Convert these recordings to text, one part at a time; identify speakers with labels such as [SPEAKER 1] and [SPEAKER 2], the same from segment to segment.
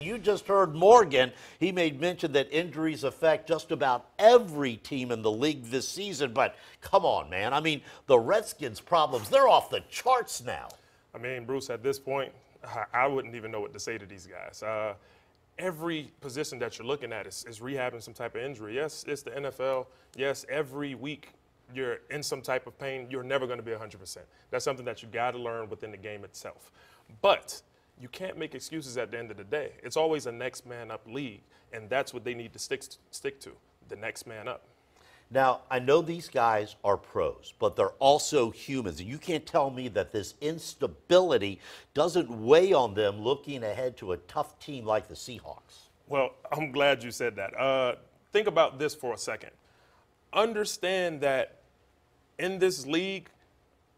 [SPEAKER 1] You just heard Morgan. He made mention that injuries affect just about every team in the league this season. But come on, man. I mean, the Redskins' problems, they're off the charts now.
[SPEAKER 2] I mean, Bruce, at this point, I wouldn't even know what to say to these guys. Every position that you're looking at is rehabbing some type of injury. Yes, it's the NFL. Yes, every week you're in some type of pain. You're never going to be 100%. That's something that you got to learn within the game itself. But you can't make excuses at the end of the day. It's always a next man up league, and that's what they need to stick to, the next man up.
[SPEAKER 1] Now, I know these guys are pros, but they're also humans. And you can't tell me that this instability doesn't weigh on them looking ahead to a tough team like the Seahawks.
[SPEAKER 2] Well, I'm glad you said that. Think about this for a second. Understand that in this league,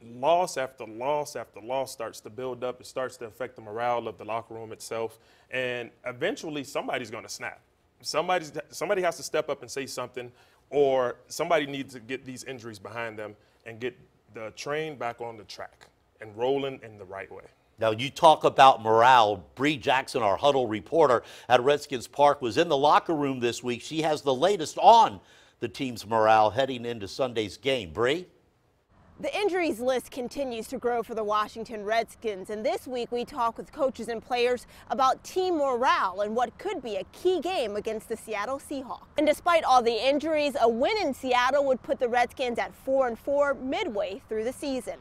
[SPEAKER 2] loss after loss after loss starts to build up. It starts to affect the morale of the locker room itself. And eventually, somebody's going to snap. Somebody has to step up and say something, or somebody needs to get these injuries behind them and get the train back on the track and rolling in the right way.
[SPEAKER 1] Now, you talk about morale. Bree Jackson, our Huddle reporter at Redskins Park, was in the locker room this week. She has the latest on the team's morale heading into Sunday's game. Bree?
[SPEAKER 3] The injuries list continues to grow for the Washington Redskins, and this week we talk with coaches and players about team morale and what could be a key game against the Seattle Seahawks. And despite all the injuries, a win in Seattle would put the Redskins at 4-4 midway through the season.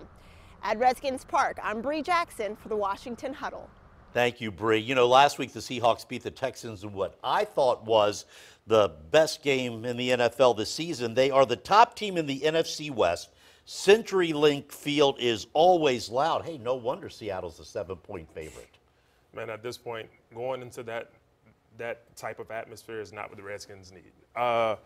[SPEAKER 3] At Redskins Park, I'm Bree Jackson for the Washington Huddle.
[SPEAKER 1] Thank you, Bree. You know, last week the Seahawks beat the Texans in what I thought was the best game in the NFL this season. They are the top team in the NFC West. CenturyLink Field is always loud. Hey, no wonder Seattle's a 7-point favorite.
[SPEAKER 2] Man, at this point, going into that type of atmosphere is not what the Redskins need. The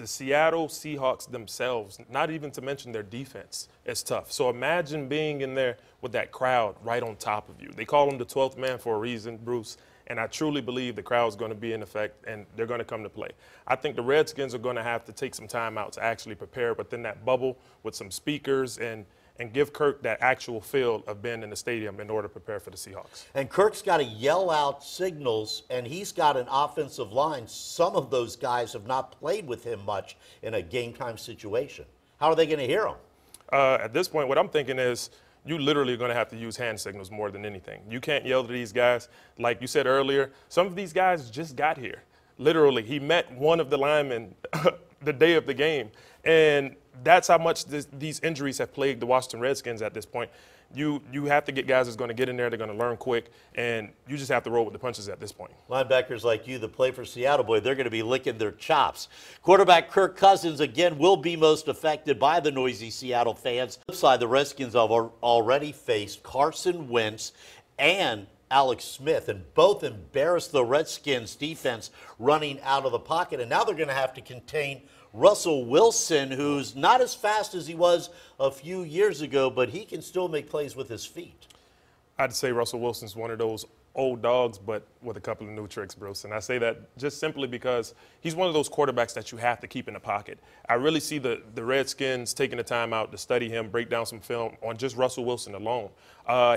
[SPEAKER 2] Seattle Seahawks themselves, not even to mention their defense, is tough. So imagine being in there with that crowd right on top of you. They call them the 12th man for a reason, Bruce. And I truly believe the crowd's going to be in effect, and they're going to come to play. I think the Redskins are going to have to take some time out to actually prepare within that bubble with some speakers and give Kirk that actual feel of being in the stadium in order to prepare for the Seahawks.
[SPEAKER 1] And Kirk's got to yell out signals, and he's got an offensive line. Some of those guys have not played with him much in a game-time situation. How are they going to hear him?
[SPEAKER 2] At this point, what I'm thinking is, you literally are going to have to use hand signals more than anything. You can't yell to these guys. Like you said earlier, some of these guys just got here. Literally, he met one of the linemen the day of the game. And that's how much these injuries have plagued the Washington Redskins at this point. You have to get guys that's going to get in there, they're going to learn quick, and you just have to roll with the punches at this point.
[SPEAKER 1] Linebackers like you that play for Seattle, boy, they're going to be licking their chops. Quarterback Kirk Cousins, again, will be most affected by the noisy Seattle fans. On the flip side, the Redskins have already faced Carson Wentz and Alex Smith, and both embarrassed the Redskins defense running out of the pocket, and now they're going to have to contain Russell Wilson, who's not as fast as he was a few years ago, but he can still make plays with his feet.
[SPEAKER 2] I'd say Russell Wilson's one of those old dogs, but with a couple of new tricks, Bruce. And I say that just simply because he's one of those quarterbacks that you have to keep in the pocket. I really see the Redskins taking the time out to study him, break down some film on just Russell Wilson alone.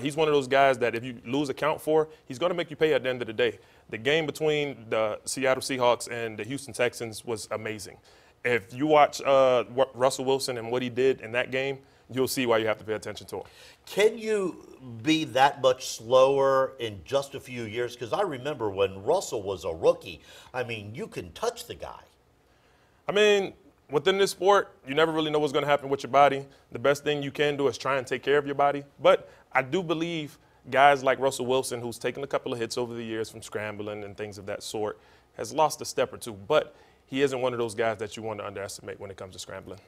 [SPEAKER 2] He's one of those guys that if you lose a count for, he's going to make you pay at the end of the day. The game between the Seattle Seahawks and the Houston Texans was amazing. If you watch Russell Wilson and what he did in that game, you'll see why you have to pay attention to him.
[SPEAKER 1] Can you be that much slower in just a few years? Because I remember when Russell was a rookie, I mean, you can touch the guy.
[SPEAKER 2] I mean, within this sport, you never really know what's going to happen with your body. The best thing you can do is try and take care of your body. But I do believe guys like Russell Wilson, who's taken a couple of hits over the years from scrambling and things of that sort, has lost a step or two. But he isn't one of those guys that you want to underestimate when it comes to scrambling.